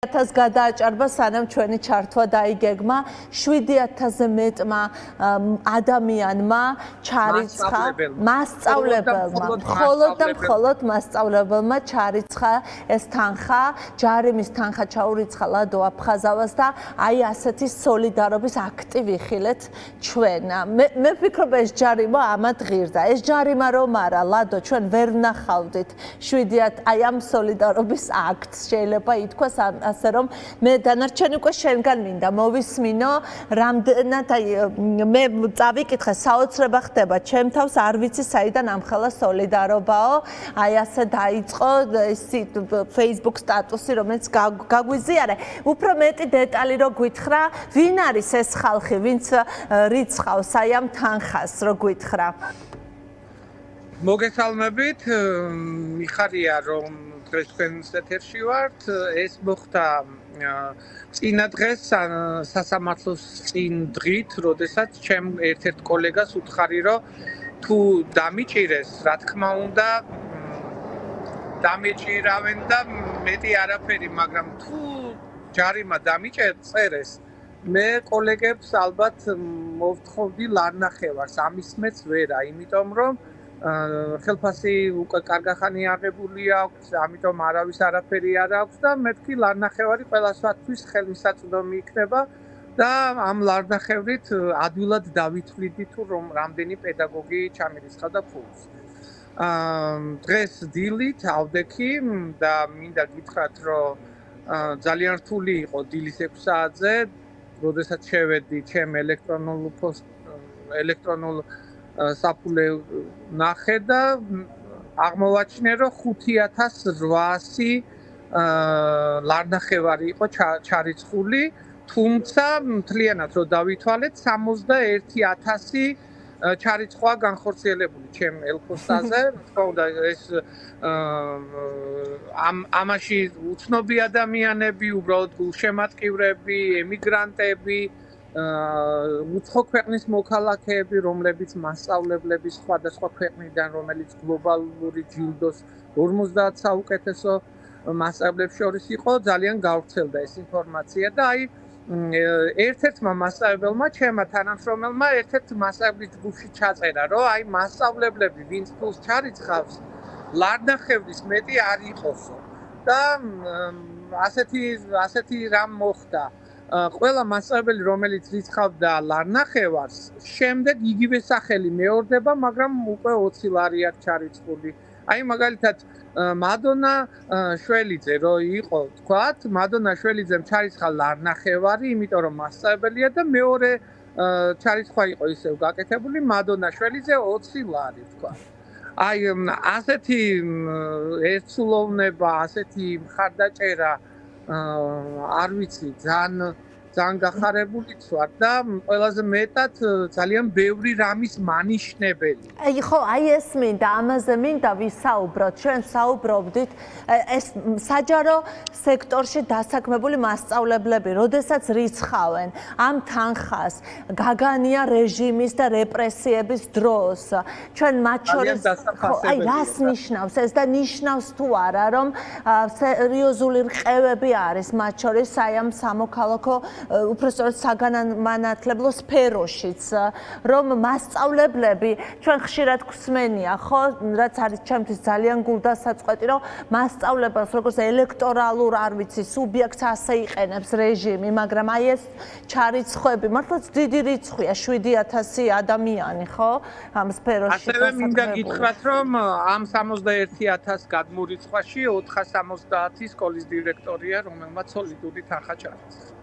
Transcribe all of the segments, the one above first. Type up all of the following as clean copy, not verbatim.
1000 გადააჭარბა სანამ ჩვენი ჩართვა დაიგეგმა 7000-ზე მეტმა ადამიანმა ჩარიცხა მასწავლებელმა მხოლოდ მასწავლებელმა ჩარიცხა ეს თანხა ჯარიმის თანხა ჩაურიცხა ლადო აფხაზავას და აი ასეთი სოლიდარობის აქტი ვიხილეთ ჩვენ მე ვფიქრობ ეს ჯარიმა ამათ ღირდა ეს ჯარიმა რომ არა ლადო ჩვენ ვერ ვნახავდით 7 აი ამ სოლიდარობის აქტს შეიძლება ითქვას ასე რომ მე დანარჩენი უკვე შენგან მინდა მოვისმინო რამდენად აი მე წავიკითხე საოცრება ხდება ჩემ თავს არ ვიცი საიდან ამხელა სოლიდარობაო აი ასე დაიწყო ისი Facebook სტატუსი რომელიც გაგვიზიარე უფრო მეტი დეტალი რო გითხრა ვინ არის ეს ხალხი ვინც რიცხავს აი ამ თანხას რო გითხრა მოგესალმებით მიხარია რომ დღეს თქვენს ეთერში ვართ ეს მოხდა წინა დღეს სასამართლოს წინ დღით როდესაც ჩემ ერთ-ერთ კოლეგას უთხარი რომ თუ დამიჭირეს რა თქმა უნდა დამიჭირავენ და მეტი არაფერი მაგრამ თუ ჯარიმა დამიწერეს მე კოლეგებს ალბათ მოვთხოვდი ლარნახევარს ამისმეც ვერა იმიტომ რომ ხელფასი უკვე კარგახანი აღებული აქვს, ამიტომ არავის არაფერი არ აქვს და მეთქი ლარნახევარი ყველასათვის ხელმისაწვდომი იქნება და ამ ლარნახევრით ადვილად დავითვლიდი თუ რამდენი პედაგოგი ჩამირიცხავდა ფულს. დღეს დილით ავდექი და მინდა გითხრათ რომ ძალიან რთული იყო დილის 6 საათზე, როდესაც შევედი ჩემ ელექტრონულ საფულე ნახე და აღმოვაჩინე რომ 5800 ლარნახევარი იყო ჩარიცხული, თუმცა მთლიანად რო დავითვალეთ 61000 ჩარიცხვა განხორციელებული ჩემ ელქოსტაზე, თქო და ეს ამაში უცნობი ადამიანები, უბრალოდ გულშემატკივრები, ემიგრანტები უცხო ქვეყნის მოქალაქეები, რომლებიც მასწავლებლები სხვადასხვა ქვეყნიდან, რომელიც გლობალური ჯილდოს 50 საუკეთესო მასწავლებლებს შორის იყო, ძალიან გავრცელდა ეს ინფორმაცია და აი ერთ-ერთმა მასწავლებელმა, ჩემმა თანამშრომელმა ერთ-ერთ მასწავლებლის ჯგუფში ჩაწერა, რომ აი მასწავლებლები, ვინც ფულს ჩარიცხავს, ლარნახევრის მეტი არ იყოსო და ასეთი რამ მოხდა. ყველა მასწავლებელი რომელიც რიცხავდა ლარნახევარს, შემდეგ იგივე სახელი მეორდება, მაგრამ უკვე 20 ლარი აქვს ჩარიცხული. აი მაგალითად მადონა შველიძე რო იყო, თქვათ, მადონა შველიძემ ჩარიცხა ლარნახევარი, იმიტომ რომ მასწავლებელია და მეორე ჩარიცხვა იყო ისევ გაკეთებული, მადონა შველიძე 20 ლარი, თქვათ. აი ასეთი ერთსულოვნება, ასეთი მხარდაჭერა არ ვიცი, ძალიან გახარებულიც ვარ და ყველაზე მეტად ძალიან ბევრი რამის მანიშნებელი. აი ხო, აი ეს მინდა, ამაზე მინდა ვისაუბროთ. ჩვენ საუბრობდით ეს საჯარო სექტორში დასაქმებული მასწავლებლები, როდესაც რიცხავენ ამ თანხას, გაგანია რეჟიმის და რეპრესიების დროს. ჩვენ მათ შორის აი რას ნიშნავს ეს და ნიშნავს თუ არა, რომ სერიოზული რყევები არის მათ შორის აი ამ სამოქალაქო უпростоრად საგანმანათლებლო სფეროშიც, რომ მასწავლებლები ჩვენ ხშირად გვსმენია, ხო, რაც არის ჩემთვის ძალიან გულდასაწყვეტი, რომ მასწავლებელს როგორც ელექტორალურ, არ ვიცი, სუბიექტს ასე იყენებს რეჟიმი, მაგრამ აი ეს ჩარიცხვები, მართლაც დიდი რიცხვია, 7000 ადამიანი, ხო, ამ სფეროში. ასევე მინდა გითხრათ, რომ ამ 61000 გადმორიცხვაში 470 სკოლის დირექტორია, რომელმაც სოლიდური თანხა ჩარიცხა.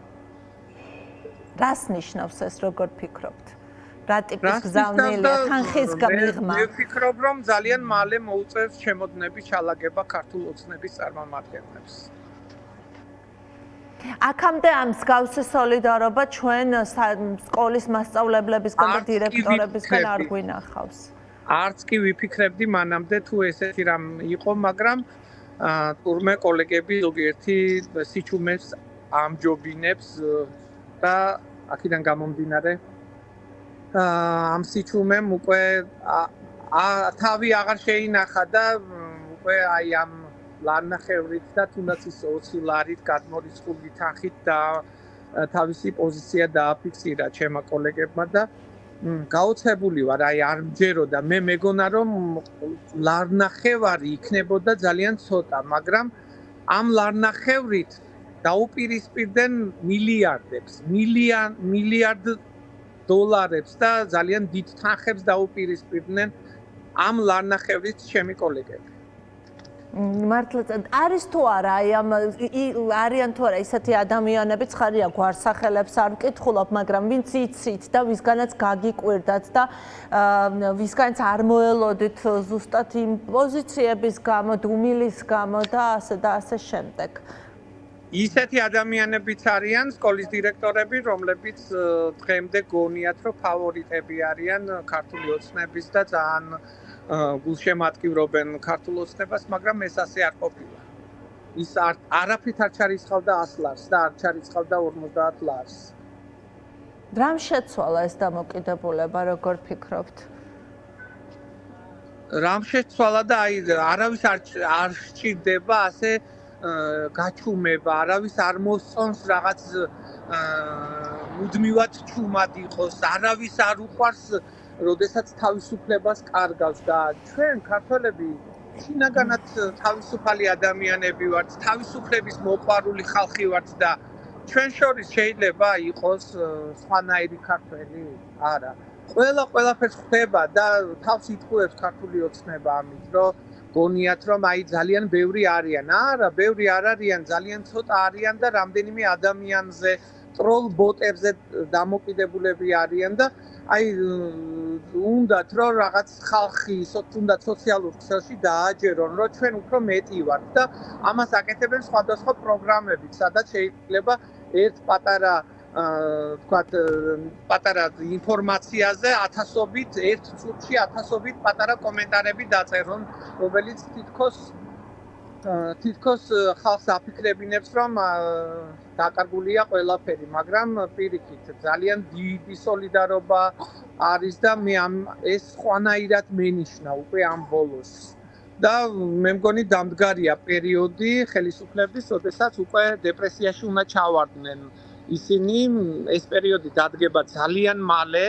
რას ნიშნავს ეს, როგორ ფიქრობთ? რა ტიპის გზავნილია თანხის მიღმა? მე ვფიქრობ, რომ ძალიან მალე მოუწევს შემოდნების ჩალაგება ქართულ ოცნების წარმომადგენლებს. აქამდე ამ მსგავსი სოლიდარობა ჩვენ სკოლის მასწავლებლებისგან და დირექტორებისგან არ გვინახავს. არც კი ვიფიქრებდი მანამდე თუ ესეთი რამ იყო, მაგრამ თურმე კოლეგები ზოგიერთი სიჩუმეს ამჯობინებს და აქედან გამომდინარე ამ სიჩუმემ უკვე თავი აღარ შეინახა და უკვე აი ამ ლარნახევრით და თუნდაც ის 20 ლარით გადმორიცხული თანხით და თავისი პოზიცია დააფიქსირა ჩემმა კოლეგებმა და გაოცებული ვარ, აი არ მჯეროდა, მე მეგონა რომ ლარნახევარი იქნებოდა ძალიან ცოტა, მაგრამ ამ ლარნახევრით დაუპირისპირდნენ მილიარდებს, მილიარდ დოლარებს და ძალიან დიდ თანხებს დაუპირისპირდნენ ამ ლარნახევრით ჩემი კოლეგები. მართლა არის თუ არა აი ამ არიან თუ არა ისეთი ადამიანები ცხარია გვარსახელებს არ მკითხულობ მაგრამ ვინც იცით და ვისგანაც გაგიკვირდათ და ვისგანაც არ მოელოდით ზუსტად იმ პოზიციების გამო დუმილის გამო და ასე შემდეგ ისეთი ადამიანებიც არიან სკოლის დირექტორები რომლებიც დღემდე გონიათ რომ ფავორიტები არიან ქართული ოცნების და ძალიან გულშემატკივრობენ ქართულ ოცნებას, მაგრამ ეს ასე არ ყოფილა. ის არაფრით არ ჩარიცხავდა 100 ლარს და არ ჩარიცხავდა 50 ლარს. რამ შეცვალა ეს დამოკიდებულება, როგორ ფიქრობთ? რამ შეცვალა და აი არავის არ სჭირდება ასე გაჩუმება, არავის არ მოსწონს რაღაც მუდმივად ჩუმად იყოს, არავის არ უყვარს როდესაც თავისუფლებას კარგავს და ჩვენ ქართველები შინაგანად თავისუფალი ადამიანები ვართ, თავისუფლების მოყვარული ხალხი ვართ და ჩვენ შორის შეიძლება იყოს სხვანაირი ქართველი? არა. ყველაფერს ხვდება და თავს იტყუებს ქართული ოცნება ამით, რომ გონიათ რომ აი ძალიან ბევრი არიან. არა, ბევრი არ არიან, ძალიან ცოტა არიან და რამდენიმე ადამიანზე ტროლ ბოტებზე დამოკიდებულები არიან და აი უნდათ რომ რაღაც ხალხი თუნდაც სოციალურ ქსელში დააჯერონ რომ ჩვენ უფრო მეტი ვართ და ამას აკეთებენ სხვადასხვა პროგრამებით, სადაც შეიძლება ერთ პატარა თქვათ პატარა ინფორმაციაზე ათასობით ერთ წუთში ათასობით პატარა კომენტარები დაწერონ, რომელიც თითქოს ხალხს აფიქრებინებს რომ დაკარგულია ყველაფერი, მაგრამ პირიქით ძალიან დიდი სოლიდარობა არის და მე ეს ხვანაირად მენიშნა უკვე ამ ბოლოს. და მე მგონი დამდგარია პერიოდი ხელისუფლების, როდესაც უკვე დეპრესიაში უნდა ჩავარდნენ ისინი, ეს პერიოდი დადგება ძალიან მალე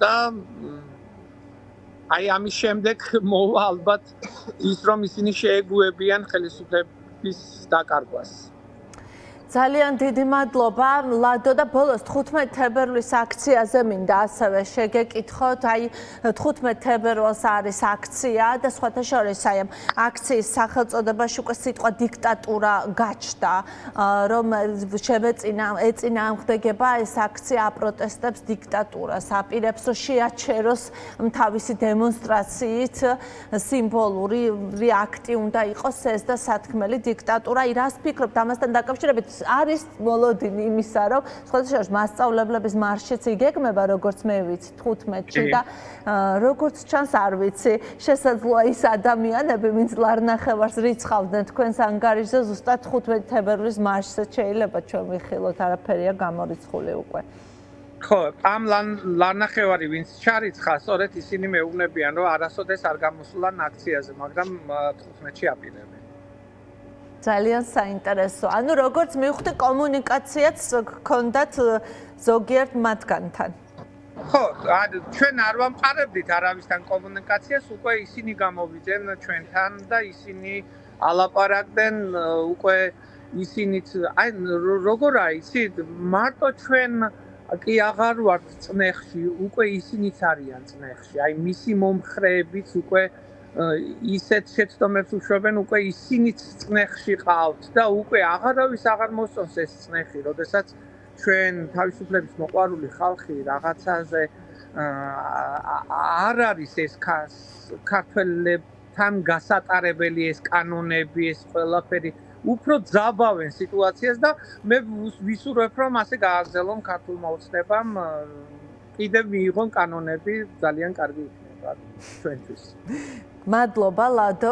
და აი ამის შემდეგ მოვა ალბათ ის რომ ისინი შეეგუებიან ხელისუფლების დაკარგვას. ძალიან დიდი მადლობა ლადო და ბოლოს 15 თებერვლის აქციაზე მინდა ასევე შეგეკითხოთ, აი 15 თებერვალს არის აქცია და სხვათა შორის აი ამ აქციის სახელწოდებაში უკვე სიტყვა დიქტატურა გაჩნდა, რომ ეწინააღმდეგება ეს აქცია აპროტესტებს დიქტატურას, აპირებს რომ შეაჩეროს თავისი დემონსტრაციით სიმბოლური აქტი უნდა იყოს ეს და სათქმელი დიქტატურა. აი რას ფიქრობთ ამასთან დაკავშირებით? არის მოლოდინი იმისა, რომ სხვათა შორის მასწავლებლების მარშიც იგეგმება, როგორც მე ვიცი 15-ში და როგორც ჩანს არ ვიცი, შესაძლოა ის ადამიანები, ვინც ლარნახევარს რიცხავდნენ თქვენს ანგარიშზე, ზუსტად 15 თებერვლის მარშზე შეიძლება ჩვენ ვიხილოთ, არაფერია გამორიცხული უკვე. ხო, ამ ლარნახევარი ვინც ჩარიცხა, სწორედ ისინი მეუბნებიან, რომ არასოდეს არ გამოსულან აქციაზე, მაგრამ 15-ში აპირებენ. ძალიან საინტერესო. ანუ როგორც მივხვდი, კომუნიკაციაც გქონდათ ზოგიერთ მათგანთან. ხო, ჩვენ არ ვამყარებდით არავისთან კომუნიკაციას, უკვე ისინი გამოვიდნენ ჩვენთან და ისინი ალაპარაკდნენ, უკვე ისინიც აი როგორ აიცი, მარტო ჩვენ კი აღარ ვართ წნეხში, უკვე ისინიც არიან წნეხში. აი მისი მომხრეებიც უკვე ისეთ შეცდომებს უშვებენ, უკვე ისინიც წნეხში ყავთ და უკვე აღარავის აღარ მოსწონს ეს წნეხი, როდესაც ჩვენ თავისუფლების მოყვარული ხალხი რაღაცაზე არ არის ეს ქართველებთან გასატარებელი ეს კანონები, ეს ყველაფერი უფრო ძაბავენ სიტუაციას და მე ვისურვებ რომ ასე გააგრძელონ ქართულმა ოცნებამ კიდევ მიიღონ კანონები ძალიან კარგი იქნება ჩვენთვის. მადლობა ლადო.